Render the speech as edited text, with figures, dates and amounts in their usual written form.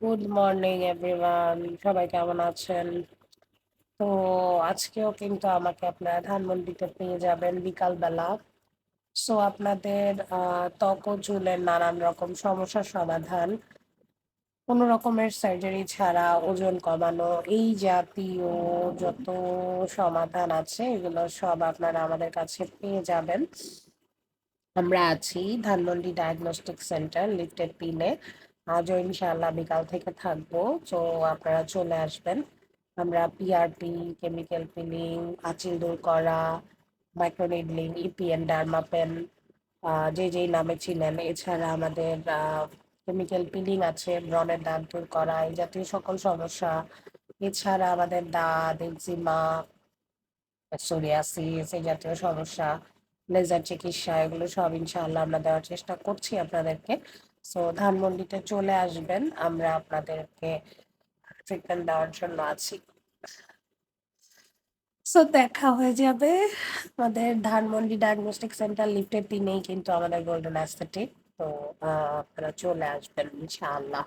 Good morning everyone, সবাই কেমন আছেন? তো আজকেও কিন্তু আমাকে আপনারা ধানমন্ডিতে পেয়ে যাবেন বিকালবেলা। সো আপনাদের ত্বক ও চুলের নানান রকম সমস্যার সমাধান, কোনো রকমের সার্জারি ছাড়া ওজন কমানো, এই জাতীয় যত সমাধান আছে এগুলো সব আপনারা আমাদের কাছে পেয়ে যাবেন। আমরা আছি ধানমন্ডি ডায়াগনস্টিক সেন্টার, লিফটেড পিনে। আজও ইনশাআল্লাহ বিকাল থেকে থাকবো। তো আপনারা চলে আসবেন। আমরা পিআরপি, কেমিক্যাল পিলিং, আঁচিল দূর করা, মাইক্রোনিডলিং, ইপিএন, ডার্মাপেন, যে যেই নামে ছিলেন, এছাড়া আমাদের কেমিক্যাল পিলিং আছে, ব্রণের দাগ দূর করা, এই জাতীয় সকল সমস্যা। এছাড়া আমাদের দাঁত, এক্সিমা, সোরিয়াসিস, এই জাতীয় সমস্যা, লেজার চিকিৎসা, এগুলো সব ইনশাআল্লাহ আমরা দেওয়ার চেষ্টা করছি আপনাদেরকে। সো ধানমন্ডিতে চলে আসবেন, আমরা আপনাদেরকে ট্রিটমেন্ট দেওয়ার জন্য আছি। সো দেখা হয়ে যাবে আমাদের ধানমন্ডি ডায়াগনস্টিক সেন্টার, লিফটের 3-এই কিন্তু আমাদের গোল্ডেন অ্যাস্থেটিক। তো আপনারা চলে আসবেন ইনশাআল্লাহ।